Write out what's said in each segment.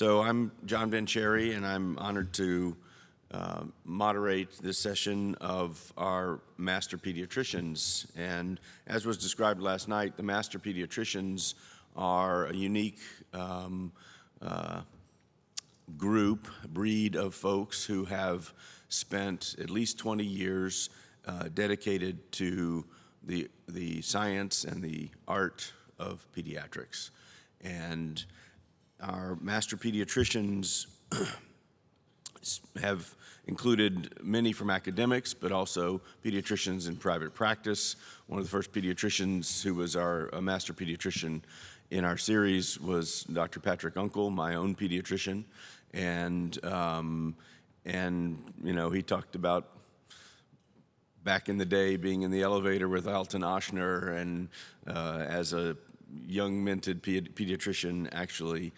So I'm John Vincherry, and I'm honored to moderate this session of our Master Pediatricians. And as was described last night, the Master Pediatricians are a unique breed of folks who have spent at least 20 years dedicated to the science and the art of pediatrics. And our Master Pediatricians have included many from academics, but also pediatricians in private practice. One of the first pediatricians who was our Master Pediatrician in our series was Dr. Patrick Uncle, my own pediatrician. And you know, he talked about back in the day being in the elevator with Alton Oshner, and as a young minted pediatrician actually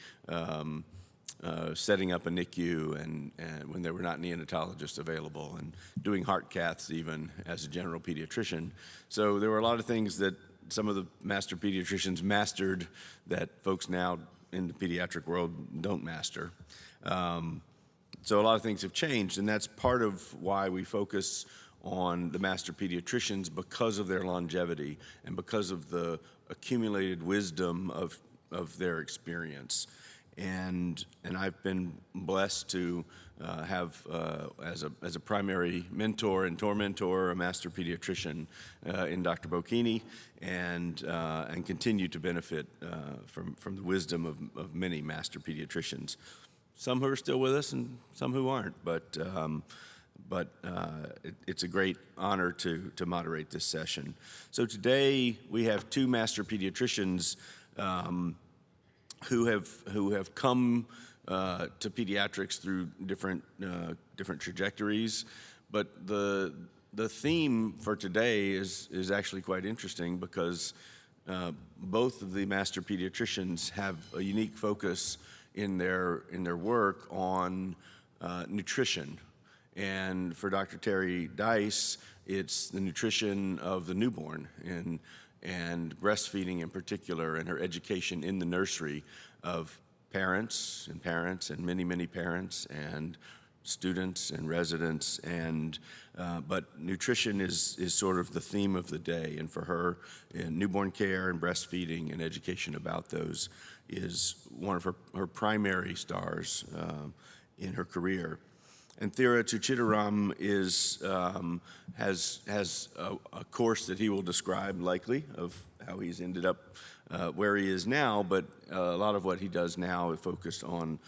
setting up a NICU and when there were not neonatologists available, and doing heart caths even as a general pediatrician. So there were a lot of things that some of the master pediatricians mastered that folks now in the pediatric world don't master. So a lot of things have changed, and that's part of why we focus on the master pediatricians, because of their longevity and because of the accumulated wisdom of their experience. And I've been blessed to have as a primary mentor and tormentor a master pediatrician in Dr. Bocchini, and continue to benefit from the wisdom of many master pediatricians. Some who are still with us and some who aren't, but it's a great honor to moderate this session. So today we have two master pediatricians who have come to pediatrics through different trajectories, but the theme for today is actually quite interesting, because both of the master pediatricians have a unique focus in their work on nutrition. And for Dr. Terry Dice, it's the nutrition of the newborn and breastfeeding in particular, and her education in the nursery of parents and many, many parents and students and residents. And but nutrition is sort of the theme of the day, and for her, newborn care and breastfeeding and education about those is one of her primary stars in her career. And Thera Tuchitaram has a course that he will describe likely of how he's ended up where he is now, but a lot of what he does now is focused on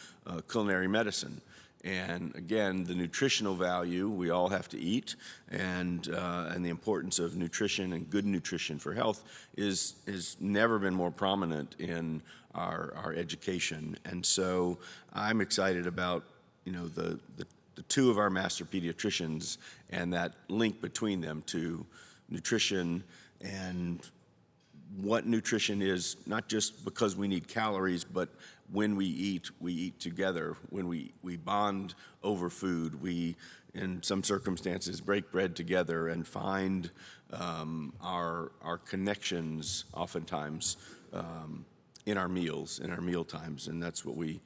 culinary medicine. And again, the nutritional value, we all have to eat, and the importance of nutrition and good nutrition for health is never been more prominent in our education. And so I'm excited about, you know, the two of our master pediatricians and that link between them to nutrition, and what nutrition is, not just because we need calories, but when we eat together. When we bond over food, we, in some circumstances, break bread together and find our connections oftentimes in our meals, in our meal times, and that's what we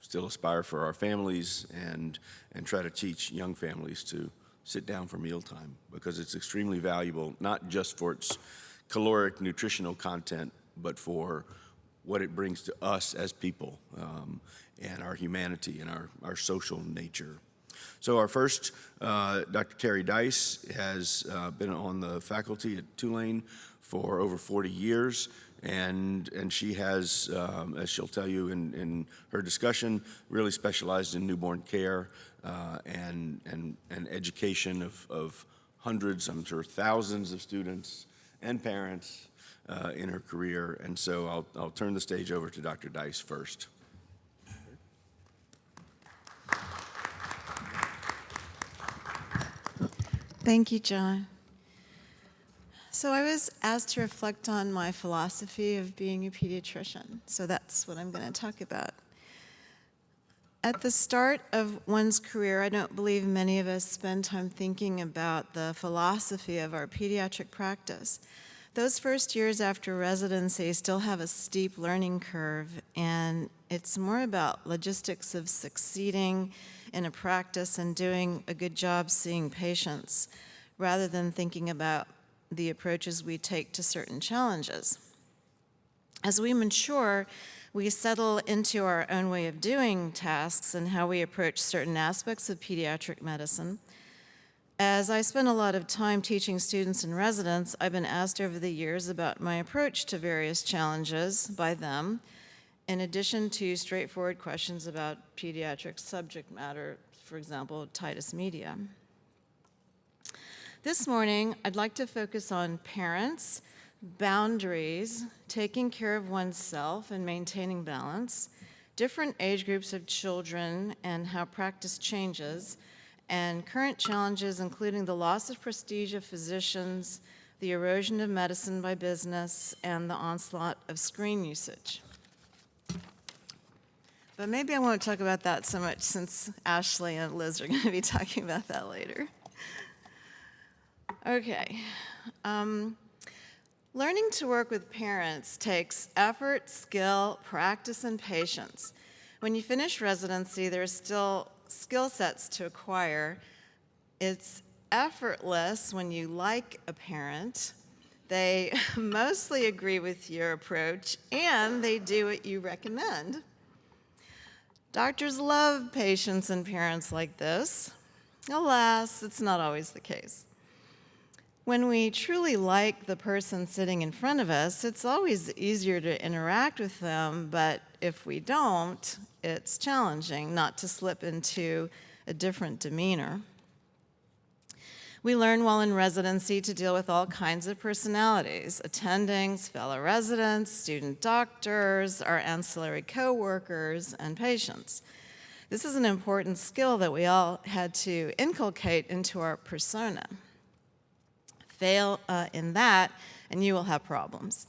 still aspire for our families, and try to teach young families to sit down for mealtime, because it's extremely valuable, not just for its caloric nutritional content, but for what it brings to us as people, and our humanity and our social nature. So our first, Dr. Terry Dice, has been on the faculty at Tulane for over 40 years. And she has, as she'll tell you in her discussion, really specialized in newborn care and education of hundreds, I'm sure thousands of students and parents in her career. And so I'll turn the stage over to Dr. Dice first. Thank you, John. So I was asked to reflect on my philosophy of being a pediatrician, so that's what I'm going to talk about. At the start of one's career, I don't believe many of us spend time thinking about the philosophy of our pediatric practice. Those first years after residency still have a steep learning curve, and it's more about logistics of succeeding in a practice and doing a good job seeing patients, rather than thinking about the approaches we take to certain challenges. As we mature, we settle into our own way of doing tasks and how we approach certain aspects of pediatric medicine. As I spend a lot of time teaching students and residents, I've been asked over the years about my approach to various challenges by them, in addition to straightforward questions about pediatric subject matter, for example, otitis media. This morning, I'd like to focus on parents, boundaries, taking care of oneself and maintaining balance, different age groups of children and how practice changes, and current challenges including the loss of prestige of physicians, the erosion of medicine by business, and the onslaught of screen usage. But maybe I won't talk about that so much since Ashley and Liz are going to be talking about that later. Okay. Learning to work with parents takes effort, skill, practice, and patience. When you finish residency, there are still skill sets to acquire. It's effortless when you like a parent. They mostly agree with your approach, and they do what you recommend. Doctors love patients and parents like this. Alas, it's not always the case. When we truly like the person sitting in front of us, it's always easier to interact with them, but if we don't, it's challenging not to slip into a different demeanor. We learn while in residency to deal with all kinds of personalities: attendings, fellow residents, student doctors, our ancillary co-workers, and patients. This is an important skill that we all had to inculcate into our persona. Fail in that, and you will have problems.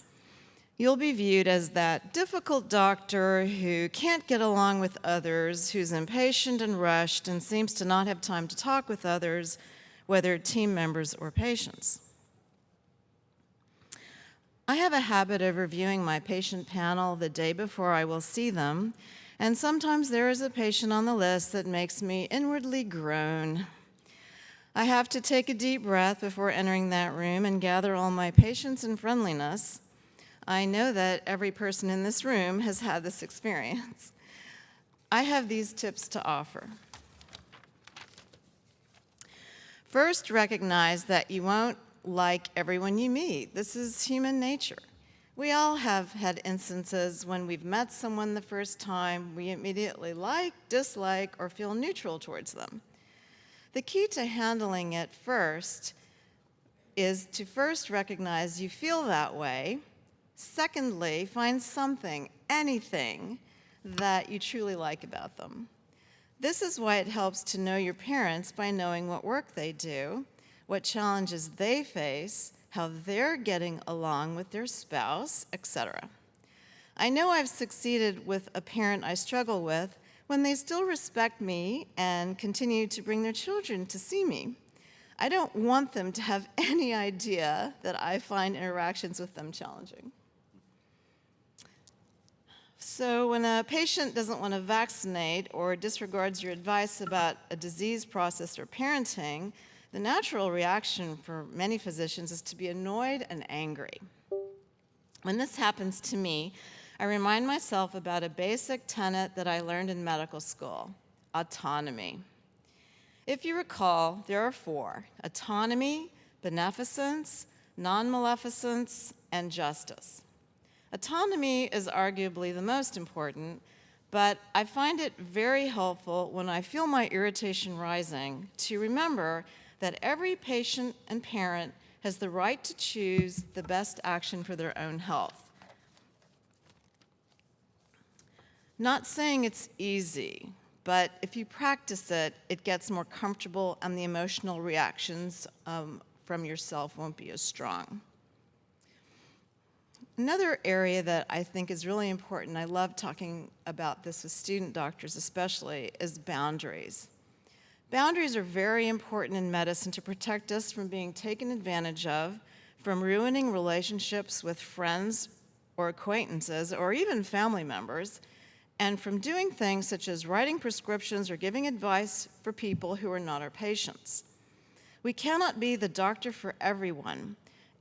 You'll be viewed as that difficult doctor who can't get along with others, who's impatient and rushed, and seems to not have time to talk with others, whether team members or patients. I have a habit of reviewing my patient panel the day before I will see them, and sometimes there is a patient on the list that makes me inwardly groan. I have to take a deep breath before entering that room and gather all my patience and friendliness. I know that every person in this room has had this experience. I have these tips to offer. First, recognize that you won't like everyone you meet. This is human nature. We all have had instances when we've met someone the first time, we immediately like, dislike, or feel neutral towards them. The key to handling it first is to first recognize you feel that way. Secondly, find something, anything, that you truly like about them. This is why it helps to know your parents by knowing what work they do, what challenges they face, how they're getting along with their spouse, etc. I know I've succeeded with a parent I struggle with when they still respect me and continue to bring their children to see me. I don't want them to have any idea that I find interactions with them challenging. So when a patient doesn't want to vaccinate or disregards your advice about a disease process or parenting, the natural reaction for many physicians is to be annoyed and angry. When this happens to me, I remind myself about a basic tenet that I learned in medical school: autonomy. If you recall, there are 4: autonomy, beneficence, non-maleficence, and justice. Autonomy is arguably the most important, but I find it very helpful when I feel my irritation rising to remember that every patient and parent has the right to choose the best action for their own health. Not saying it's easy, but if you practice it, it gets more comfortable and the emotional reactions from yourself won't be as strong. Another area that I think is really important, I love talking about this with student doctors especially, is boundaries. Boundaries are very important in medicine to protect us from being taken advantage of, from ruining relationships with friends or acquaintances or even family members, and from doing things such as writing prescriptions or giving advice for people who are not our patients. We cannot be the doctor for everyone.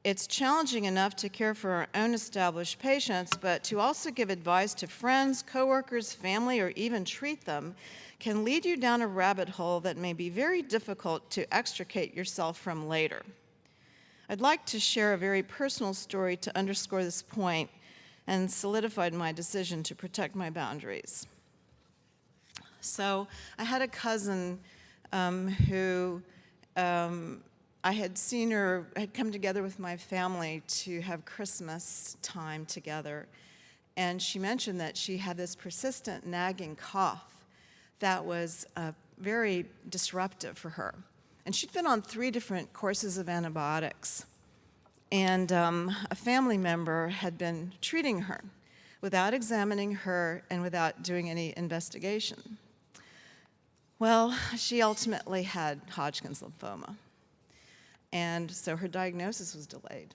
It's challenging enough to care for our own established patients, but to also give advice to friends, coworkers, family, or even treat them can lead you down a rabbit hole that may be very difficult to extricate yourself from later. I'd like to share a very personal story to underscore this point and solidified my decision to protect my boundaries. So I had a cousin who I had seen her, had come together with my family to have Christmas time together. And she mentioned that she had this persistent nagging cough that was very disruptive for her. And she'd been on 3 different courses of antibiotics. And a family member had been treating her without examining her and without doing any investigation. Well, she ultimately had Hodgkin's lymphoma. And so her diagnosis was delayed.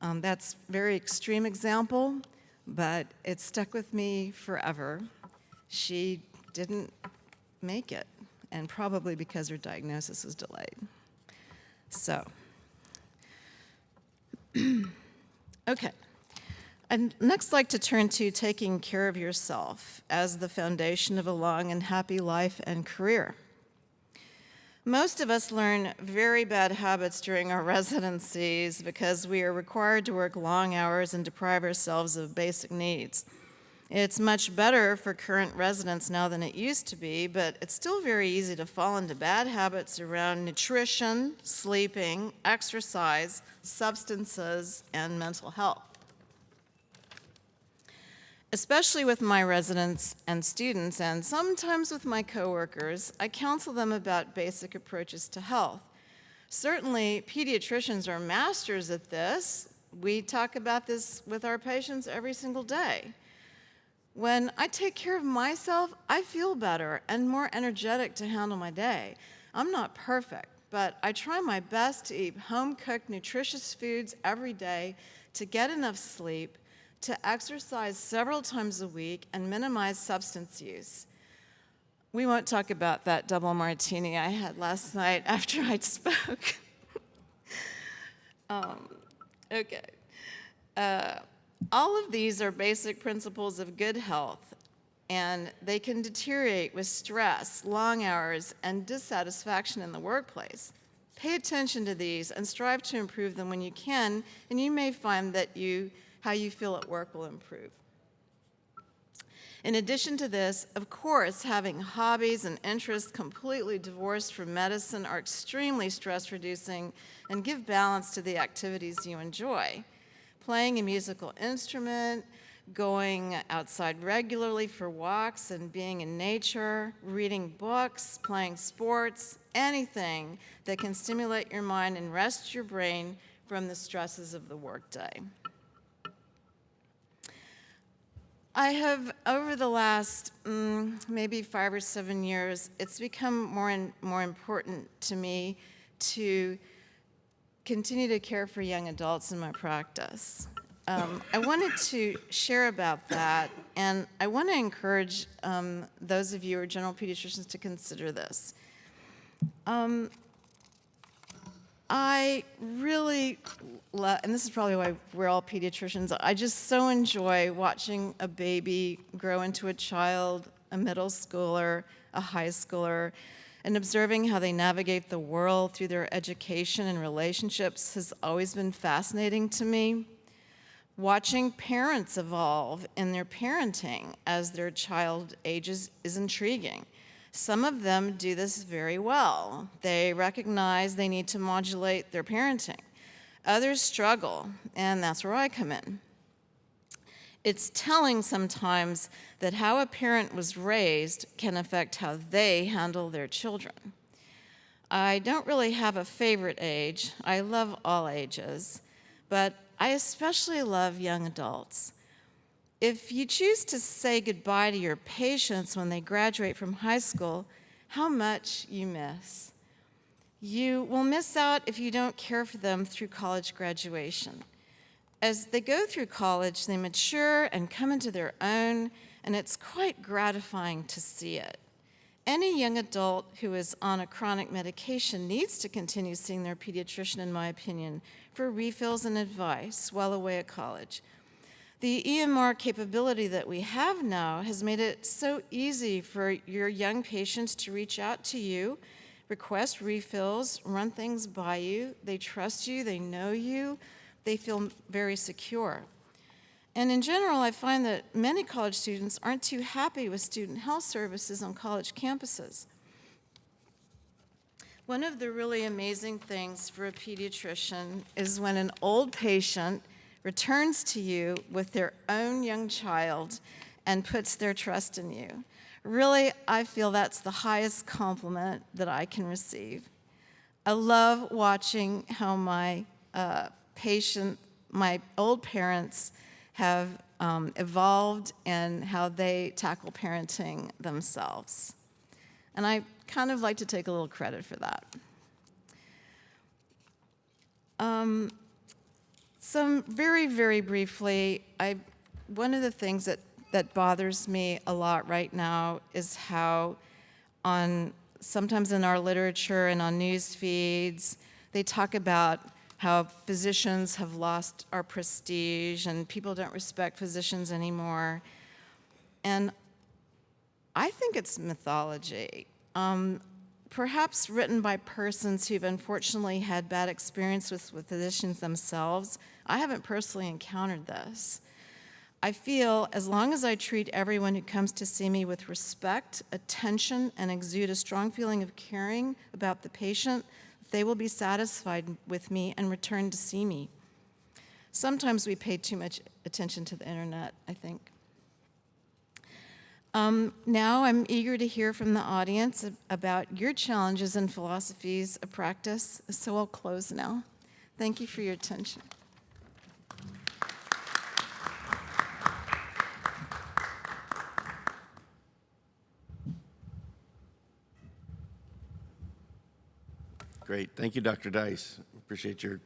That's a very extreme example, but it stuck with me forever. She didn't make it, and probably because her diagnosis was delayed. So, okay. I'd next like to turn to taking care of yourself as the foundation of a long and happy life and career. Most of us learn very bad habits during our residencies because we are required to work long hours and deprive ourselves of basic needs. It's much better for current residents now than it used to be, but it's still very easy to fall into bad habits around nutrition, sleeping, exercise, substances, and mental health. Especially with my residents and students, and sometimes with my coworkers, I counsel them about basic approaches to health. Certainly, pediatricians are masters at this. We talk about this with our patients every single day. When I take care of myself, I feel better and more energetic to handle my day. I'm not perfect, but I try my best to eat home-cooked, nutritious foods every day, to get enough sleep, to exercise several times a week, and minimize substance use. We won't talk about that double martini I had last night after I spoke. Okay. All of these are basic principles of good health, and they can deteriorate with stress, long hours, and dissatisfaction in the workplace. Pay attention to these and strive to improve them when you can, and you may find that how you feel at work will improve. In addition to this, of course, having hobbies and interests completely divorced from medicine are extremely stress-reducing and give balance to the activities you enjoy. Playing a musical instrument, going outside regularly for walks and being in nature, reading books, playing sports, anything that can stimulate your mind and rest your brain from the stresses of the workday. I have, over the last maybe 5 or 7 years, it's become more and more important to me to continue to care for young adults in my practice. I wanted to share about that, and I want to encourage those of you who are general pediatricians to consider this. I really love, and this is probably why we're all pediatricians, I just so enjoy watching a baby grow into a child, a middle schooler, a high schooler, and observing how they navigate the world through their education and relationships has always been fascinating to me. Watching parents evolve in their parenting as their child ages is intriguing. Some of them do this very well. They recognize they need to modulate their parenting. Others struggle, and that's where I come in. It's telling sometimes that how a parent was raised can affect how they handle their children. I don't really have a favorite age. I love all ages, but I especially love young adults. If you choose to say goodbye to your patients when they graduate from high school, how much you miss. You will miss out if you don't care for them through college graduation. As they go through college, they mature and come into their own, and it's quite gratifying to see it. Any young adult who is on a chronic medication needs to continue seeing their pediatrician, in my opinion, for refills and advice while away at college. The EMR capability that we have now has made it so easy for your young patients to reach out to you, request refills, run things by you. They trust you, they know you, they feel very secure. And in general, I find that many college students aren't too happy with student health services on college campuses. One of the really amazing things for a pediatrician is when an old patient returns to you with their own young child and puts their trust in you. Really, I feel that's the highest compliment that I can receive. I love watching how my old parents have evolved and how they tackle parenting themselves. And I kind of like to take a little credit for that. Very, very briefly, one of the things that bothers me a lot right now is how sometimes in our literature and on news feeds, they talk about how physicians have lost our prestige and people don't respect physicians anymore. And I think it's mythology, perhaps written by persons who've unfortunately had bad experience with physicians themselves. I haven't personally encountered this. I feel as long as I treat everyone who comes to see me with respect, attention, and exude a strong feeling of caring about the patient, they will be satisfied with me and return to see me. Sometimes we pay too much attention to the internet, I think. Now I'm eager to hear from the audience about your challenges and philosophies of practice, so I'll close now. Thank you for your attention. Great. Thank you, Dr. Dice. Appreciate your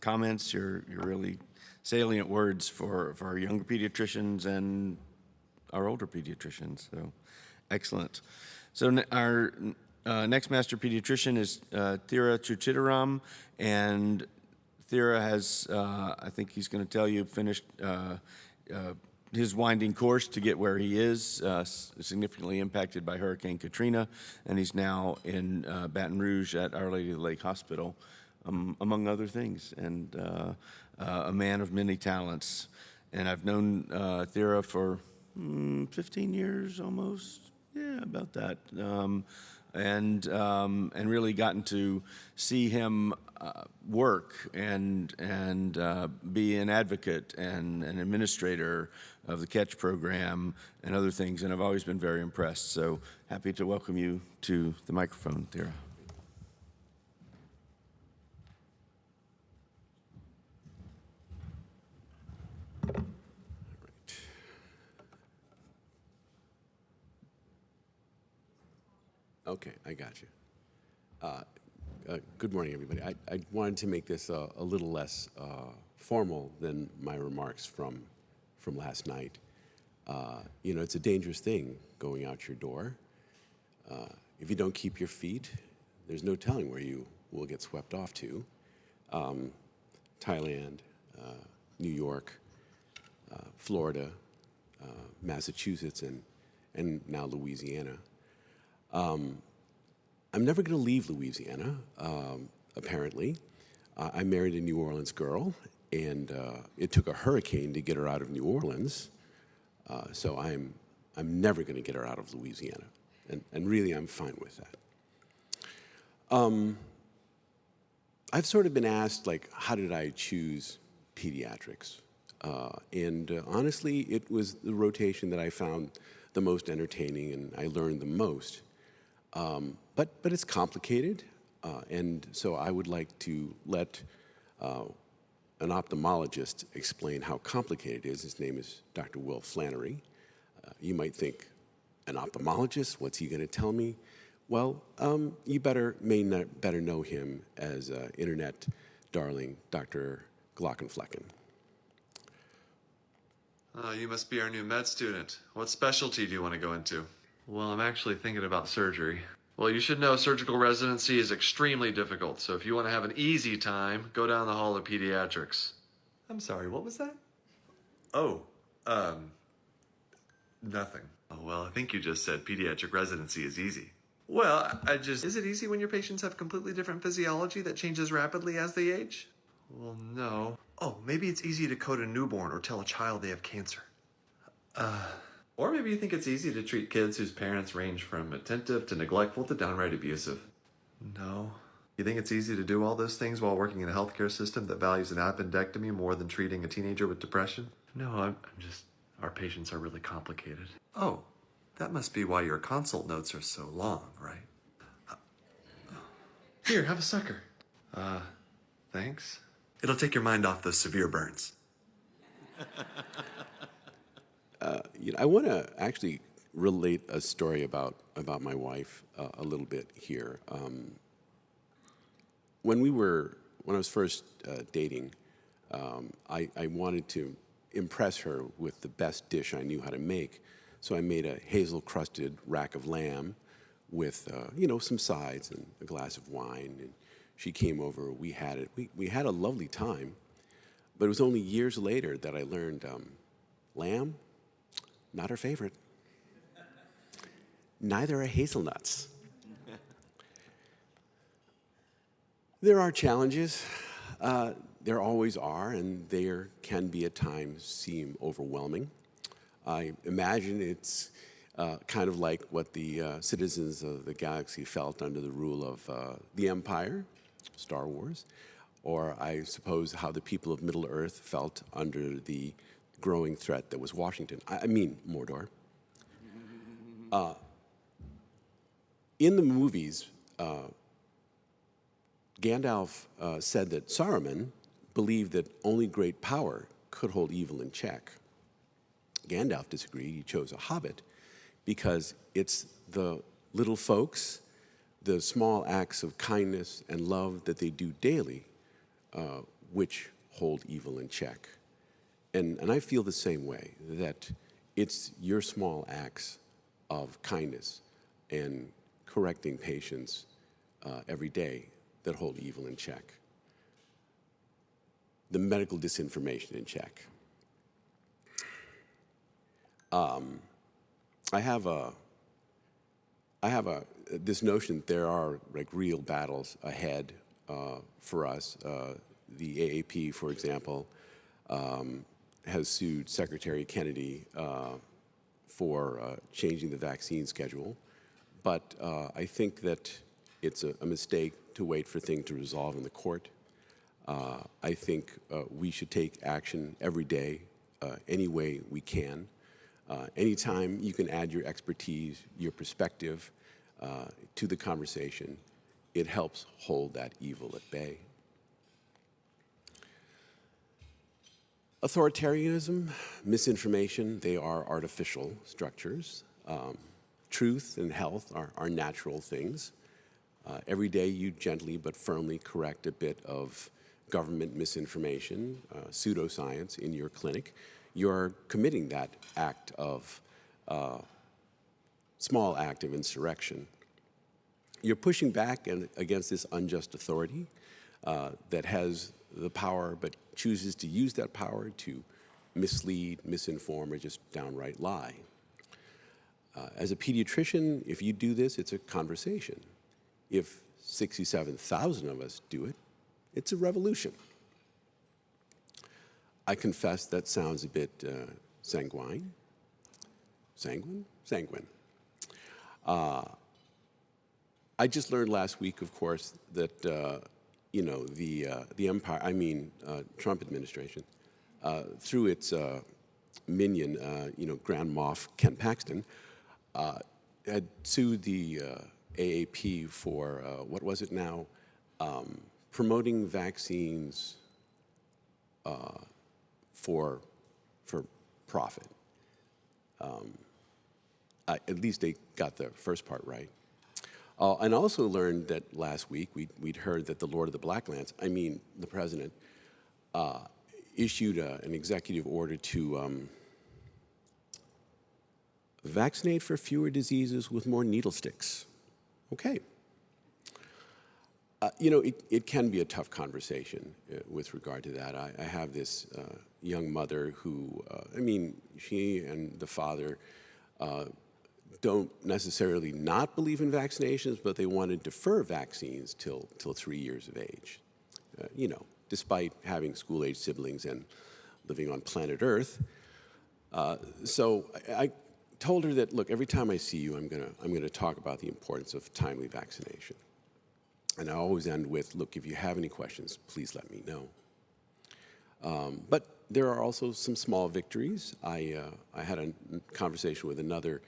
comments, your really salient words for our younger pediatricians and our older pediatricians. So excellent. So our next master pediatrician is Thira Chuchitaram, and Thira has, I think he's going to tell you, finished his winding course to get where he is, significantly impacted by Hurricane Katrina, and he's now in Baton Rouge at Our Lady of the Lake Hospital, among other things, and a man of many talents. And I've known Thira for 15 years almost, yeah, about that, and really gotten to see him work and be an advocate and an administrator of the CATCH program and other things, and I've always been very impressed. So happy to welcome you to the microphone, Thira. Okay, I got you. Good morning, everybody. I wanted to make this a little less formal than my remarks from last night. You know, it's a dangerous thing going out your door. If you don't keep your feet, there's no telling where you will get swept off to. Thailand, New York, Florida, Massachusetts, and now Louisiana. I'm never going to leave Louisiana, apparently. I married a New Orleans girl, and it took a hurricane to get her out of New Orleans. So I'm never going to get her out of Louisiana, and really I'm fine with that. I've sort of been asked, like, how did I choose pediatrics? And honestly, it was the rotation that I found the most entertaining, and I learned the most. But it's complicated, and so I would like to let an ophthalmologist explain how complicated it is. His name is Dr. Will Flannery. You might think, an ophthalmologist, what's he going to tell me? Well, you better know him as internet darling Dr. Glockenflecken. You must be our new med student. What specialty do you want to go into? Well, I'm actually thinking about surgery. Well, you should know surgical residency is extremely difficult, so if you want to have an easy time, go down the hall of pediatrics. I'm sorry, what was that? Oh, nothing. Oh, well, I think you just said pediatric residency is easy. Well, is it easy when your patients have completely different physiology that changes rapidly as they age? Well, no. Oh, maybe it's easy to code a newborn or tell a child they have cancer. Or maybe you think it's easy to treat kids whose parents range from attentive to neglectful to downright abusive. No. You think it's easy to do all those things while working in a healthcare system that values an appendectomy more than treating a teenager with depression? No, I'm just, our patients are really complicated. Oh, that must be why your consult notes are so long, right? Here, have a sucker. Thanks. It'll take your mind off those severe burns. I want to actually relate a story about my wife a little bit here. When I was first dating, I wanted to impress her with the best dish I knew how to make. So I made a hazel-crusted rack of lamb with, some sides and a glass of wine. And she came over, we had it. We had a lovely time, but it was only years later that I learned lamb, not her favorite. Neither are hazelnuts. There are challenges. There always are, and there can be at times seem overwhelming. I imagine it's kind of like what the citizens of the galaxy felt under the rule of the Empire, Star Wars, or I suppose how the people of Middle-earth felt under the growing threat that was Washington. I mean Mordor. In the movies, Gandalf said that Saruman believed that only great power could hold evil in check. Gandalf disagreed. He chose a hobbit because it's the little folks, the small acts of kindness and love that they do daily, which hold evil in check. And I feel the same way, that it's your small acts of kindness and correcting patients every day that hold evil in check. The medical disinformation in check. I have this notion that there are like real battles ahead for us. The AAP, for example, has sued Secretary Kennedy for changing the vaccine schedule. But I think that it's a mistake to wait for things to resolve in the court. I think we should take action every day, any way we can. Anytime you can add your expertise, your perspective to the conversation, it helps hold that evil at bay. Authoritarianism, misinformation, they are artificial structures. Truth and health are natural things. Every day you gently but firmly correct a bit of government misinformation, pseudoscience in your clinic. You're committing that act of, small act of insurrection. You're pushing back against this unjust authority that has the power but chooses to use that power to mislead, misinform, or just downright lie. As a pediatrician, if you do this, it's a conversation. If 67,000 of us do it, it's a revolution. I confess that sounds a bit sanguine. Sanguine? Sanguine. I just learned last week, of course, that the Trump administration, through its minion, Grand Moff Ken Paxton, had sued the AAP for what was it now? Promoting vaccines for profit. At least they got the first part right. And also learned that last week we'd heard that the Lord of the Blacklands, I mean the president, issued an executive order to vaccinate for fewer diseases with more needle sticks. Okay. You know, it can be a tough conversation with regard to that. I have this young mother who, I mean, she and the father don't necessarily not believe in vaccinations, but they want to defer vaccines till 3 years of age. You know, despite having school-age siblings and living on planet Earth. So I told her that, look, every time I see you, I'm gonna talk about the importance of timely vaccination. And I always end with, look, if you have any questions, please let me know. But there are also some small victories. I had a conversation with another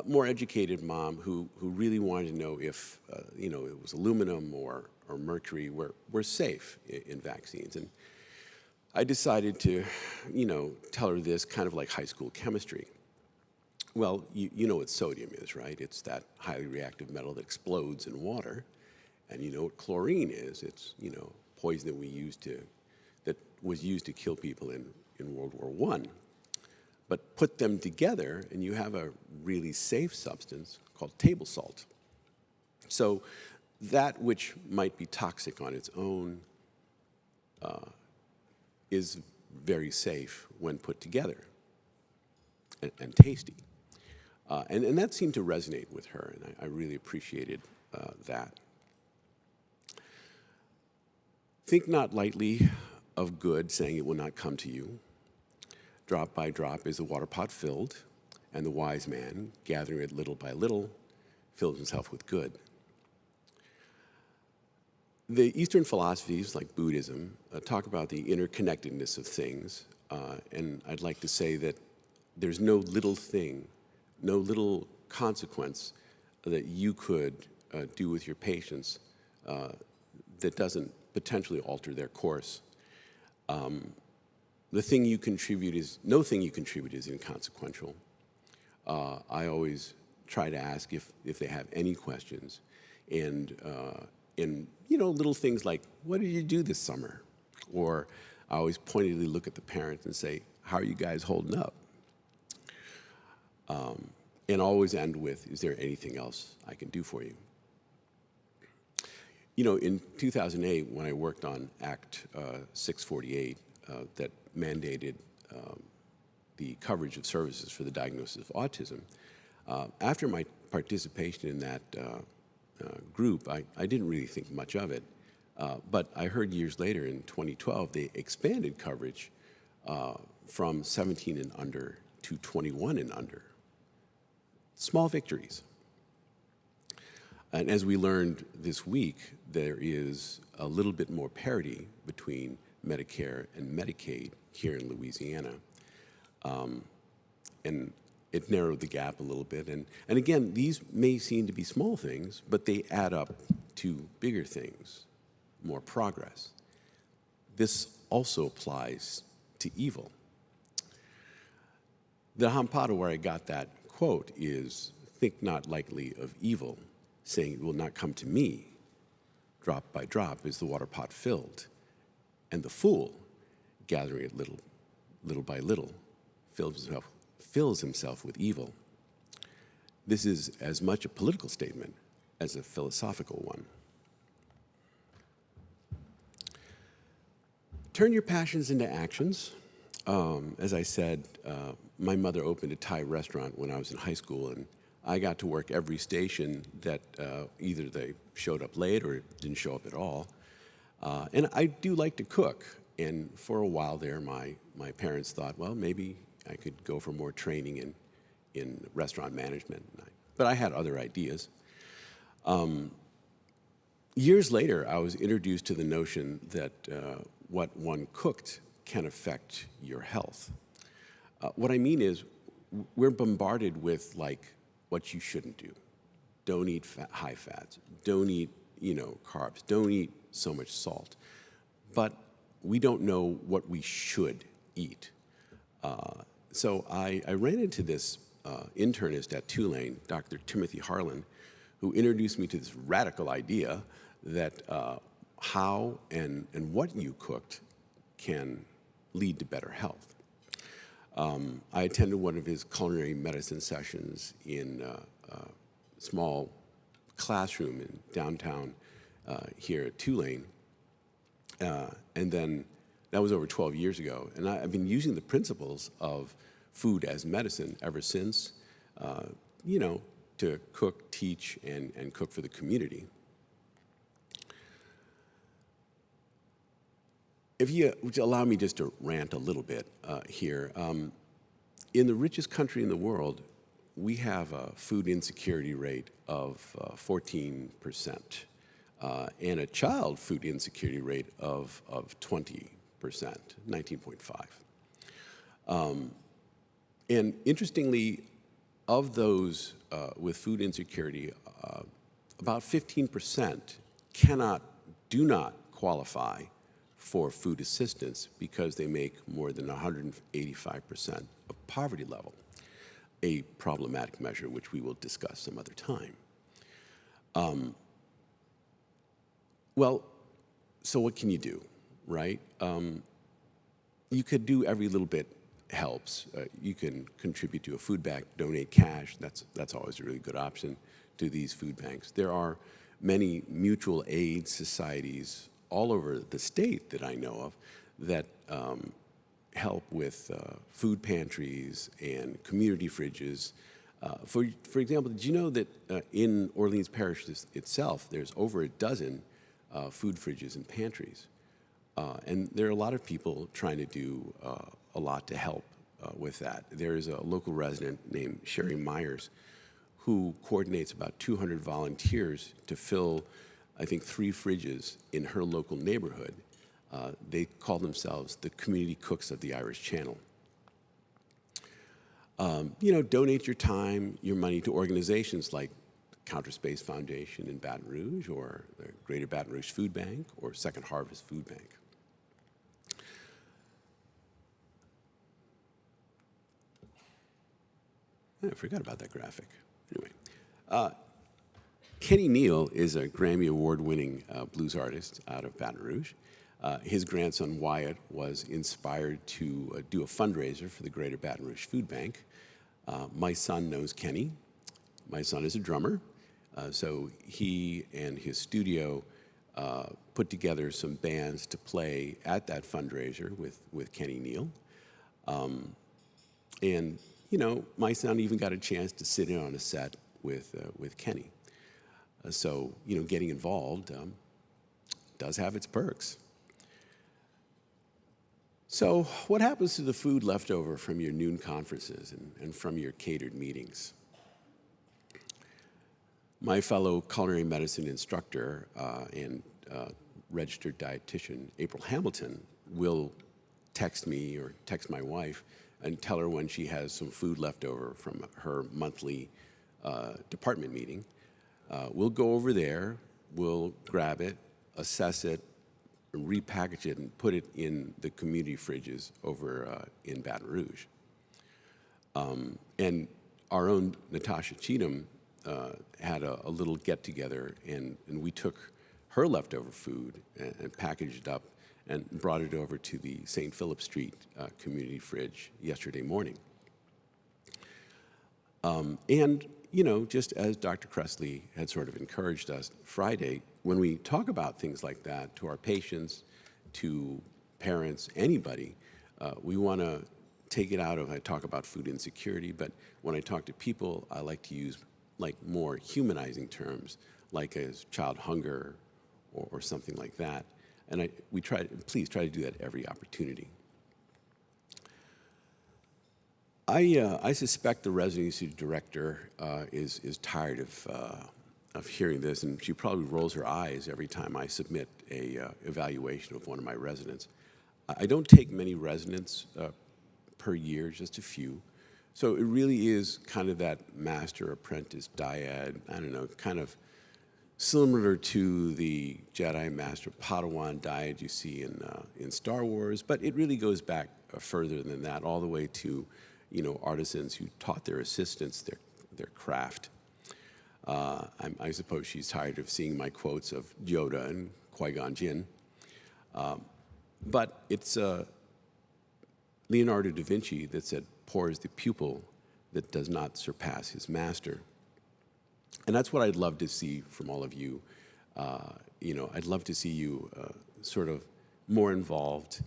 more educated mom who really wanted to know if you know, it was aluminum or mercury were safe in vaccines. And I decided to, you know, tell her this kind of like high school chemistry. Well, you know what sodium is, right? It's that highly reactive metal that explodes in water. And you know what chlorine is? It's, you know, poison that was used to kill people in World War I. But put them together and you have a really safe substance called table salt. So that which might be toxic on its own is very safe when put together and tasty. And that seemed to resonate with her, and I really appreciated that. Think not lightly of good, saying it will not come to you. Drop by drop is the water pot filled, and the wise man, gathering it little by little, fills himself with good. The Eastern philosophies, like Buddhism, talk about the interconnectedness of things, and I'd like to say that there's no little thing, no little consequence that you could do with your patients that doesn't potentially alter their course. The thing you contribute is, no thing you contribute is inconsequential. I always try to ask if they have any questions, and you know, little things like, what did you do this summer? Or I always pointedly look at the parents and say, how are you guys holding up? And always end with, is there anything else I can do for you? You know, in 2008, when I worked on Act 648 that mandated the coverage of services for the diagnosis of autism, after my participation in that group, I didn't really think much of it. But I heard years later, in 2012, they expanded coverage from 17 and under to 21 and under. Small victories. And as we learned this week, there is a little bit more parity between Medicare and Medicaid here in Louisiana. And it narrowed the gap a little bit. And again, these may seem to be small things, but they add up to bigger things, more progress. This also applies to evil. The Hampada where I got that quote is, think not lightly of evil, saying it will not come to me. Drop by drop is the water pot filled, and the fool, gathering it little by little, fills himself with evil. This is as much a political statement as a philosophical one. Turn your passions into actions. As I said, my mother opened a Thai restaurant when I was in high school, and I got to work every station that either they showed up late or didn't show up at all. And I do like to cook. And for a while there, my parents thought, well, maybe I could go for more training in restaurant management. But I had other ideas. Years later, I was introduced to the notion that what one cooked can affect your health. What I mean is, we're bombarded with like what you shouldn't do. Don't eat high fats. Don't eat, carbs. Don't eat so much salt. But we don't know what we should eat. So I ran into this internist at Tulane, Dr. Timothy Harlan, who introduced me to this radical idea that how and what you cooked can lead to better health. I attended one of his culinary medicine sessions in a small classroom in downtown here at Tulane. And then that was over 12 years ago. And I've been using the principles of food as medicine ever since, you know, to cook, teach, and cook for the community. If you would allow me just to rant a little bit here. In the richest country in the world, we have a food insecurity rate of 14%, and a child food insecurity rate of 20%, 19.5. And interestingly, of those with food insecurity, about 15% do not qualify for food assistance because they make more than 185% of poverty level, a problematic measure which we will discuss some other time. Well, so what can you do, right? You could do every little bit helps. You can contribute to a food bank, donate cash. That's always a really good option to these food banks. There are many mutual aid societies all over the state that I know of that help with food pantries and community fridges. For example, did you know that in Orleans Parish itself, there's over a dozen food fridges and pantries? And there are a lot of people trying to do a lot to help with that. There's a local resident named Sherry Myers who coordinates about 200 volunteers to fill, I think, 3 fridges in her local neighborhood. They call themselves the Community Cooks of the Irish Channel. You know, donate your time, your money to organizations like Counter Space Foundation in Baton Rouge, or the Greater Baton Rouge Food Bank, or Second Harvest Food Bank. I forgot about that graphic. Anyway, Kenny Neal is a Grammy Award-winning blues artist out of Baton Rouge. His grandson Wyatt was inspired to do a fundraiser for the Greater Baton Rouge Food Bank. My son knows Kenny. My son is a drummer, so he and his studio put together some bands to play at that fundraiser with Kenny Neal. And you know, my son even got a chance to sit in on a set with Kenny. So, you know, getting involved does have its perks. So what happens to the food left over from your noon conferences and from your catered meetings? My fellow culinary medicine instructor and registered dietitian, April Hamilton, will text me or text my wife and tell her when she has some food left over from her monthly department meeting. We'll go over there, we'll grab it, assess it, repackage it, and put it in the community fridges over in Baton Rouge. And our own Natasha Cheatham had a little get-together, and we took her leftover food and packaged it up and brought it over to the St. Philip Street community fridge yesterday morning. And, you know, just as Dr. Cressley had sort of encouraged us Friday, when we talk about things like that to our patients, to parents, anybody, we want to take it out of, I talk about food insecurity, but when I talk to people, I like to use like more humanizing terms, like as child hunger or something like that. And please try to do that every opportunity. I suspect the residency director is tired of hearing this, and she probably rolls her eyes every time I submit a evaluation of one of my residents. I don't take many residents per year, just a few. So it really is kind of that master-apprentice dyad, I don't know, kind of similar to the Jedi Master Padawan dyad you see in Star Wars, but it really goes back further than that, all the way to, you know, artisans who taught their assistants their craft. I suppose she's tired of seeing my quotes of Yoda and Qui-Gon Jinn. But it's Leonardo da Vinci that said, "Poor is the pupil that does not surpass his master." And that's what I'd love to see from all of you. I'd love to see you sort of more involved,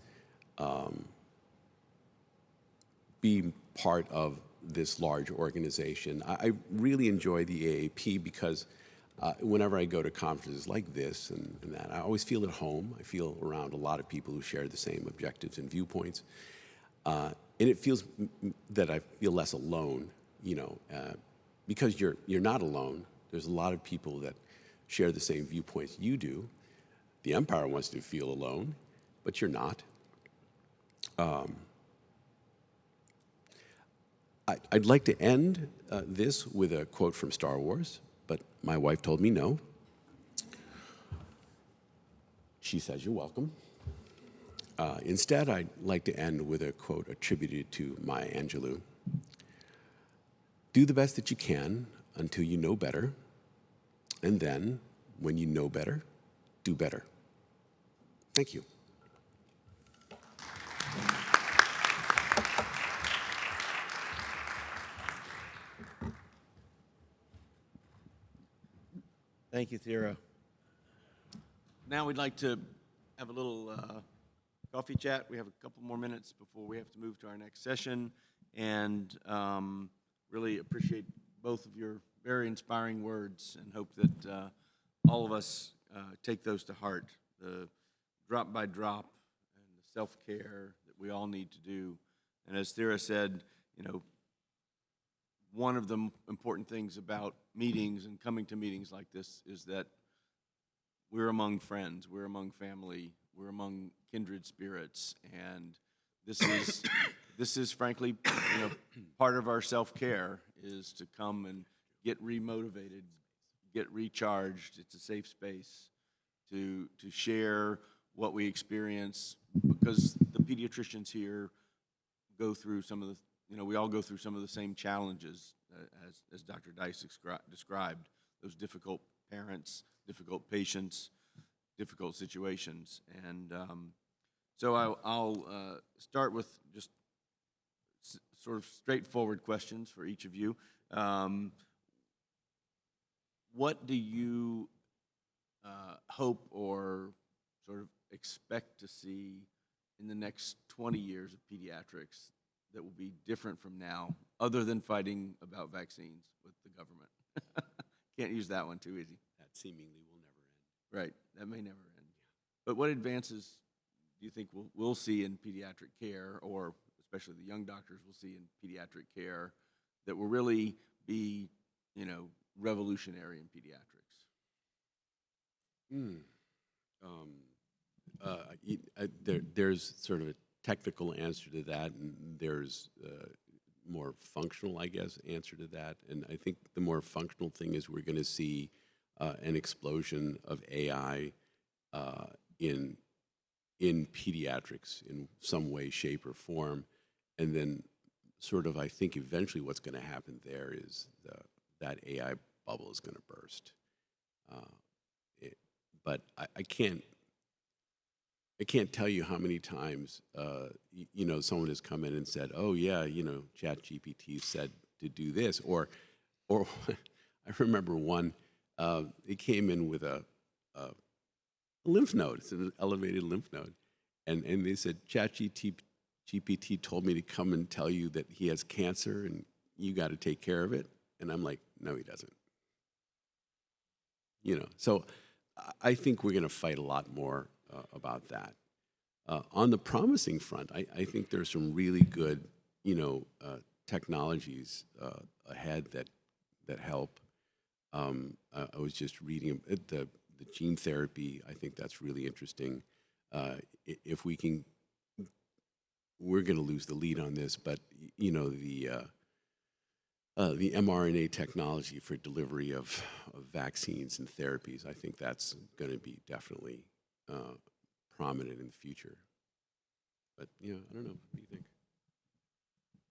be part of this large organization. I really enjoy the AAP because whenever I go to conferences like this and that, I always feel at home. I feel around a lot of people who share the same objectives and viewpoints. And it feels that I feel less alone, because you're not alone. There's a lot of people that share the same viewpoints you do. The Empire wants to feel alone, but you're not. I'd like to end this with a quote from Star Wars, but my wife told me no. She says, "You're welcome." Instead, I'd like to end with a quote attributed to Maya Angelou. "Do the best that you can until you know better, and then, when you know better, do better." Thank you. Thank you, Thera. Now we'd like to have a little coffee chat. We have a couple more minutes before we have to move to our next session, and really appreciate both of your very inspiring words and hope that all of us take those to heart, the drop by drop and the self-care that we all need to do. And as Thera said, one of the important things about meetings and coming to meetings like this is that we're among friends, we're among family, we're among kindred spirits, and this is frankly, part of our self-care is to come and get remotivated, get recharged. It's a safe space to share what we experience, because the pediatricians here go through some of the we all go through some of the same challenges as Dr. Dice described, those difficult parents, difficult patients, difficult situations. And so I'll start with just sort of straightforward questions for each of you. What do you hope or sort of expect to see in the next 20 years of pediatrics that will be different from now, other than fighting about vaccines with the government? Can't use that one too easy. That seemingly will never end. Right, that may never end. But what advances do you think we'll see in pediatric care, or especially the young doctors will see in pediatric care, that will really be, revolutionary in pediatrics? There's sort of a technical answer to that, and there's more functional, I guess, answer to that. And I think the more functional thing is we're going to see an explosion of AI in pediatrics in some way, shape, or form. And then sort of, I think eventually what's going to happen there is that AI bubble is going to burst. But I can't tell you how many times, someone has come in and said, "Oh yeah, ChatGPT said to do this," or I remember one. It came in with a lymph node. It's an elevated lymph node, and they said, "ChatGPT told me to come and tell you that he has cancer and you got to take care of it." And I'm like, "No, he doesn't." So I think we're going to fight a lot more about that. On the promising front, I think there's some really good, technologies ahead that help. I was just reading the gene therapy. I think that's really interesting. If we can, we're going to lose the lead on this, but the mRNA technology for delivery of vaccines and therapies, I think that's going to be definitely prominent in the future. But, I don't know. What do you think?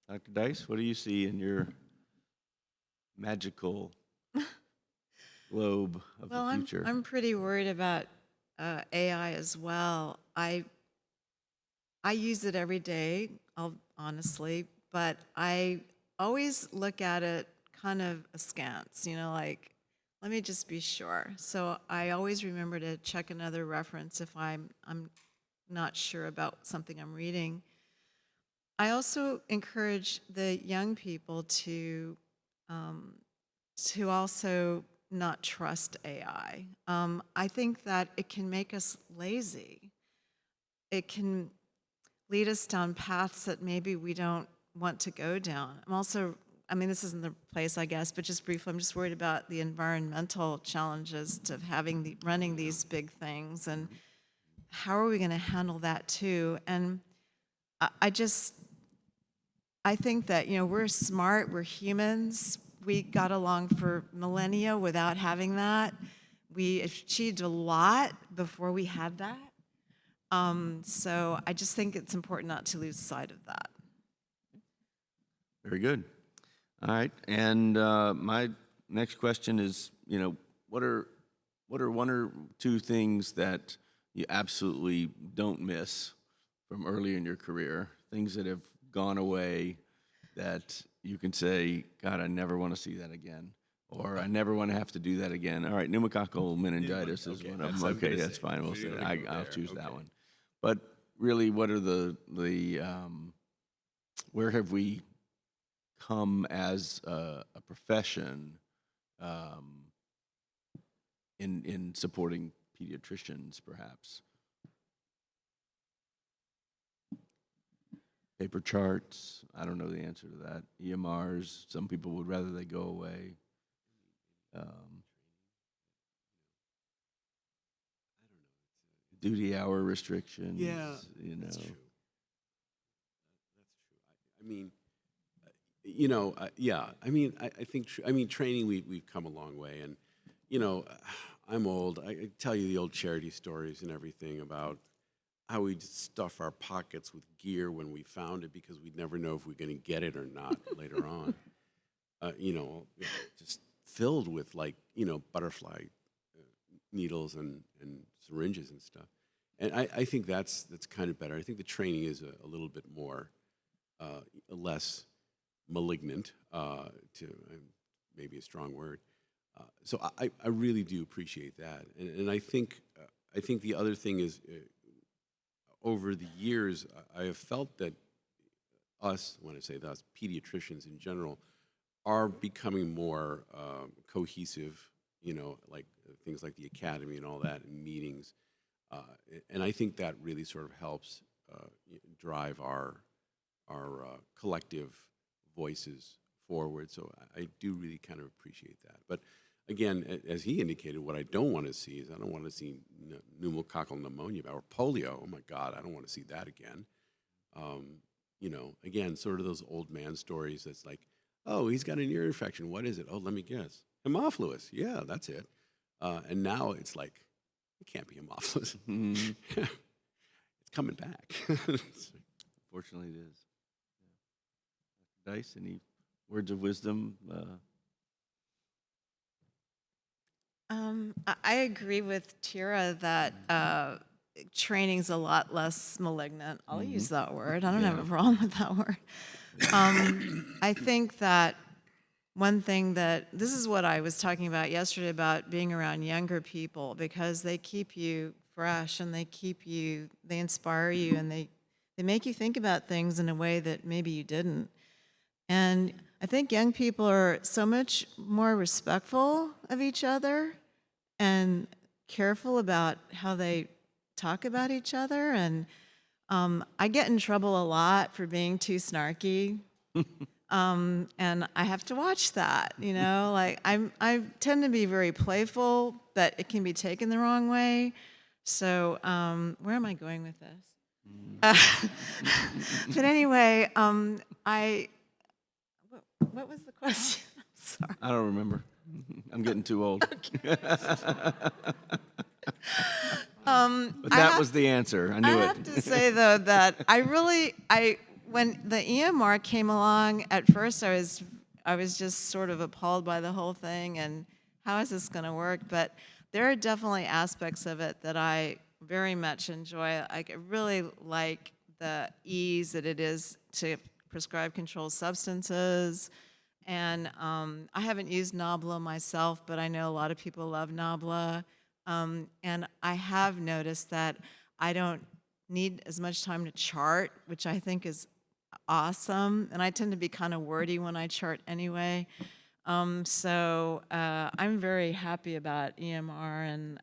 Dr. Dice, what do you see in your magical globe of Well, the future. I'm pretty worried about AI as well. I use it every day, honestly, but I always look at it kind of askance, like, let me just be sure. So I always remember to check another reference if I'm not sure about something I'm reading. I also encourage the young people to also not trust AI. I think that it can make us lazy. It can lead us down paths that maybe we don't want to go down. This isn't the place, I guess, but just briefly, I'm just worried about the environmental challenges of running these big things, and how are we going to handle that too? And I think that, we're smart, we're humans. We got along for millennia without having that. We achieved a lot before we had that. So I just think it's important not to lose sight of that. Very good. All right, and my next question is, what are one or two things that you absolutely don't miss from early in your career? Things that have gone away that you can say, God, I never want to see that again, or I never want to have to do that again. All right, pneumococcal meningitis is one of them. Okay, that's fine. We'll say I'll choose that one. But really, what are the where have we come as a profession in supporting pediatricians, perhaps? Paper charts, I don't know the answer to that. EMRs, some people would rather they go away. Duty hour restrictions. Yeah, that's true. I think training, we've come a long way, and I'm old. I tell you the old charity stories and everything about how we'd stuff our pockets with gear when we found it because we'd never know if we're going to get it or not later on. Just filled with butterfly needles and syringes and stuff. And I think that's kind of better. I think the training is a little bit more, less malignant, maybe a strong word. So I really do appreciate that. And I think the other thing is, over the years, I have felt that when I say us, pediatricians in general, are becoming more cohesive, like things like the academy and all that, and meetings. And I think that really sort of helps drive our collective voices forward. So I do really kind of appreciate that. But again, as he indicated, what I don't want to see is I don't want to see pneumococcal pneumonia or polio. Oh my God, I don't want to see that again. Again, sort of those old man stories. That's like, oh, he's got an ear infection. What is it? Oh, let me guess. Haemophilus. Yeah, that's it. And now it's like, it can't be Haemophilus. It's coming back. Fortunately, it is. Yeah. Dr. Dice, any words of wisdom? I agree with Tira that training's a lot less malignant. I'll use that word. I don't have a problem with that word. I think that one thing this is what I was talking about yesterday about being around younger people, because they keep you fresh and they inspire you, and they make you think about things in a way that maybe you didn't. And I think young people are so much more respectful of each other and careful about how they talk about each other. And I get in trouble a lot for being too snarky. And I have to watch that, like I tend to be very playful, but it can be taken the wrong way. So where am I going with this? But anyway, what was the question? I'm sorry. I don't remember. I'm getting too old. But that was the answer. I knew it. I have to say, though, that when the EMR came along, at first I was just sort of appalled by the whole thing and how is this going to work? But there are definitely aspects of it that I very much enjoy. I really like the ease that it is to prescribe controlled substances. And I haven't used Nabla myself, but I know a lot of people love Nabla. And I have noticed that I don't need as much time to chart, which I think is awesome. And I tend to be kind of wordy when I chart anyway. So I'm very happy about EMR, and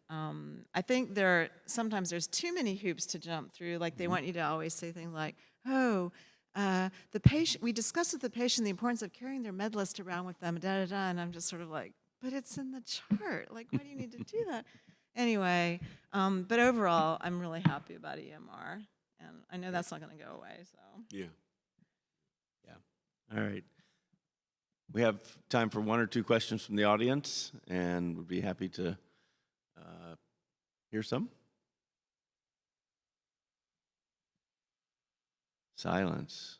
I think sometimes there's too many hoops to jump through. Like they want you to always say things like, "Oh, the patient. We discussed with the patient the importance of carrying their med list around with them." Da da da. And I'm just sort of like, "But it's in the chart. Like, why do you need to do that?" Anyway, but overall, I'm really happy about EMR, and I know that's not going to go away. So Yeah. All right. We have time for one or two questions from the audience, and would be happy to hear some. Silence.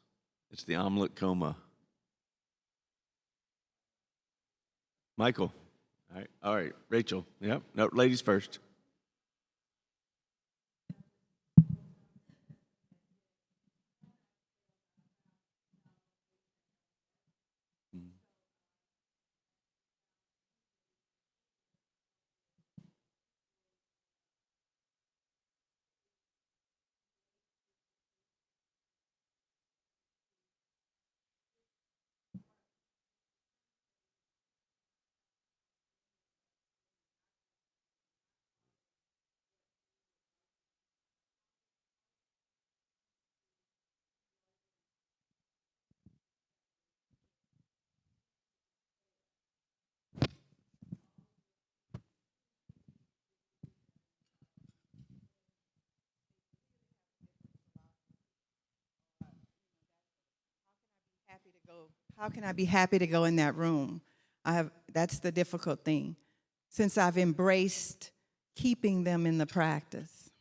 It's the omelet coma. Michael. All right. Rachel. Yep. No, ladies first. How can I be happy to go in that room? That's the difficult thing, since I've embraced keeping them in the practice.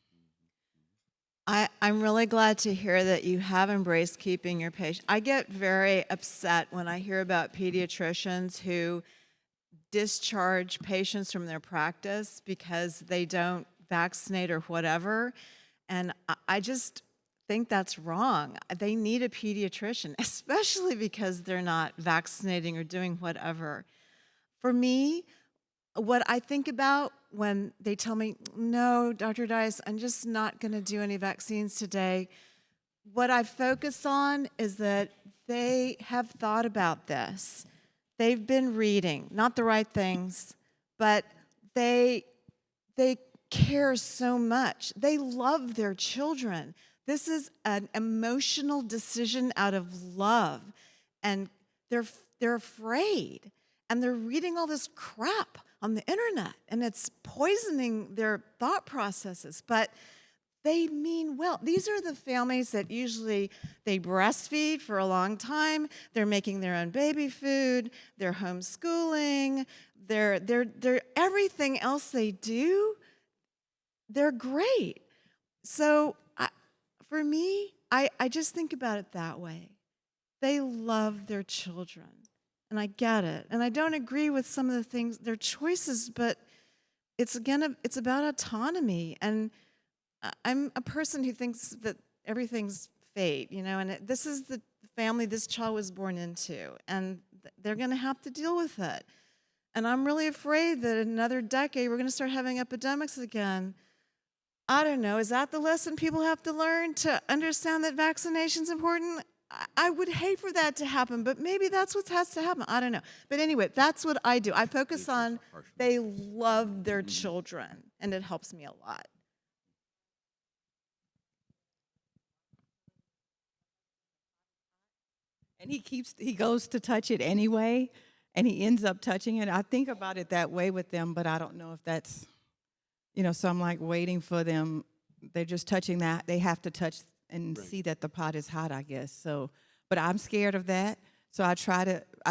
I'm really glad to hear that you have embraced keeping your patient. I get very upset when I hear about pediatricians who discharge patients from their practice because they don't vaccinate or whatever. And I just think that's wrong. They need a pediatrician, especially because they're not vaccinating or doing whatever. For me, what I think about when they tell me, "No, Dr. Dice, I'm just not going to do any vaccines today," what I focus on is that they have thought about this. They've been reading, not the right things, but they care so much. They love their children. This is an emotional decision out of love, and they're afraid, and they're reading all this crap on the internet, and it's poisoning their thought processes. But they mean well. These are the families that usually they breastfeed for a long time. They're making their own baby food. They're homeschooling. They're everything else they do. They're great. So for me, I just think about it that way. They love their children, and I get it. And I don't agree with some of the things, their choices, but it's about autonomy. And I'm a person who thinks that everything's fate, and this is the family this child was born into, and they're going to have to deal with it. And I'm really afraid that in another decade, we're going to start having epidemics again. I don't know. Is that the lesson people have to learn to understand that vaccination's important? I would hate for that to happen, but maybe that's what has to happen. I don't know. But anyway, that's what I do. I focus on they love their children, and it helps me a lot. And he goes to touch it anyway, and he ends up touching it. I think about it that way with them, but I don't know if that's, so I'm like waiting for them. They're just touching that. They have to touch and see that the pot is hot, I guess. So, but I'm scared of that. So I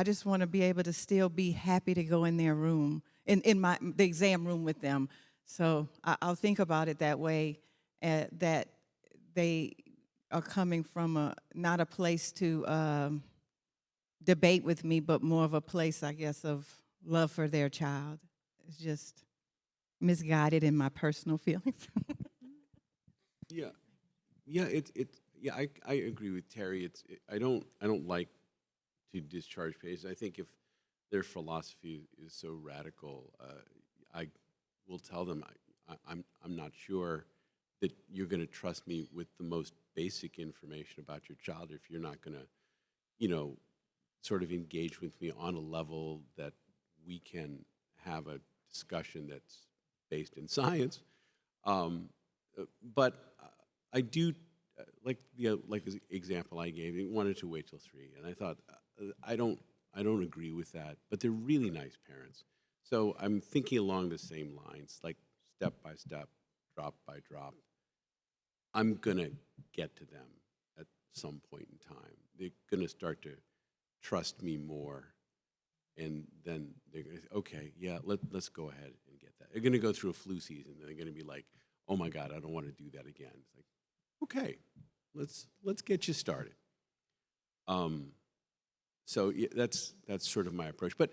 just want to be able to still be happy to go in their room, in the exam room with them. So I'll think about it that way, that they are coming from not a place to debate with me, but more of a place, I guess, of love for their child. is just misguided in my personal feelings. Yeah, yeah. I agree with Terry. I don't like to discharge patients. I think if their philosophy is so radical, I will tell them I'm not sure that you're going to trust me with the most basic information about your child if you're not going to, sort of engage with me on a level that we can have a discussion that's based in science. But I do, like the example I gave, I wanted to wait till 3, and I thought I don't agree with that. But they're really nice parents, so I'm thinking along the same lines, like step by step, drop by drop. I'm gonna get to them at some point in time. They're gonna start to trust me more, and then they're gonna say, okay, yeah, let's go ahead and get that. They're gonna go through a flu season, and they're gonna be like, oh my God, I don't want to do that again. It's like, okay, let's get you started. So yeah, that's sort of my approach. But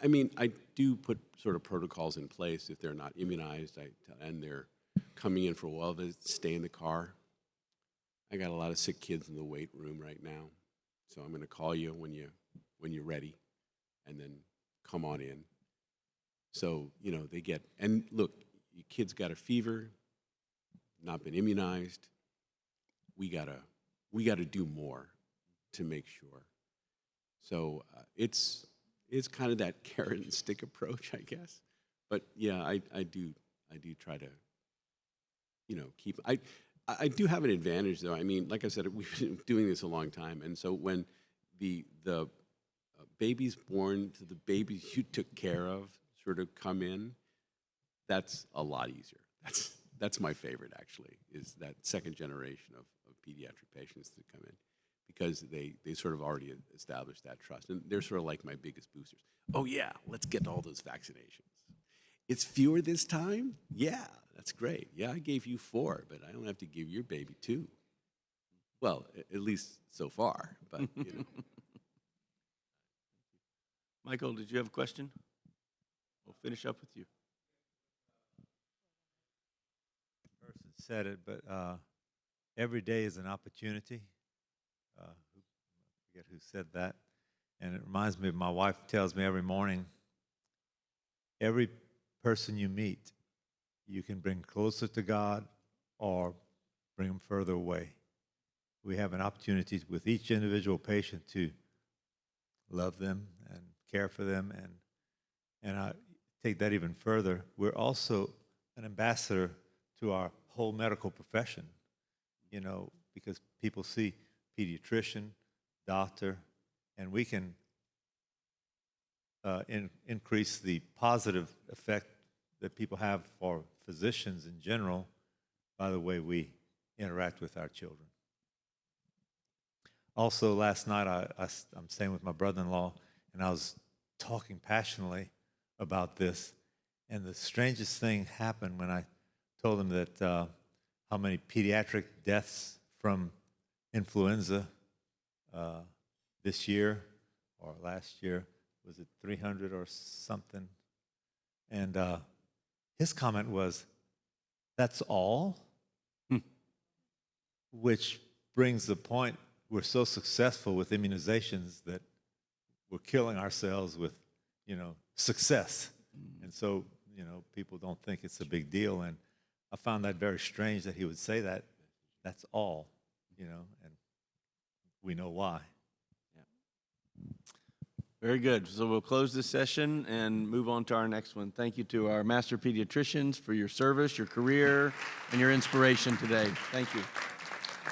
I mean, I do put sort of protocols in place if they're not immunized, and they're coming in for a while, they stay in the car. I got a lot of sick kids in the weight room right now, so I'm going to call you when you're ready, and then come on in. So they get, and look, your kid's got a fever, not been immunized. We gotta do more to make sure. So it's kind of that carrot and stick approach, I guess. But yeah, I do try to keep. I do have an advantage though. I mean, like I said, we've been doing this a long time, and so when the babies born to the babies you took care of sort of come in, that's a lot easier. That's my favorite, actually, is that second generation of pediatric patients that come in, because they sort of already established that trust. And they're sort of like my biggest boosters. Oh, yeah, let's get all those vaccinations. It's fewer this time? Yeah, that's great. Yeah, I gave you 4, but I don't have to give your baby 2. Well, at least so far, but, Michael, did you have a question? We'll finish up with you. Person said it, but every day is an opportunity. I forget who said that. And it reminds me of my wife tells me every morning, every person you meet, you can bring closer to God or bring them further away. We have an opportunity with each individual patient to love them and care for them. And I take that even further. We're also an ambassador to our whole medical profession, because people see pediatrician, doctor, and we can increase the positive effect that people have for physicians in general by the way we interact with our children. Also, last night, I'm staying with my brother-in-law, and I was talking passionately about this, and the strangest thing happened when I told him that how many pediatric deaths from influenza this year or last year, was it 300 or something? And his comment was, that's all? Which brings the point, we're so successful with immunizations that we're killing ourselves with, success. And so, people don't think it's a big deal. And I found that very strange that he would say that. That's all, and we know why. Very good. So we'll close this session and move on to our next one. Thank you to our master pediatricians for your service, your career, and your inspiration today. Thank you.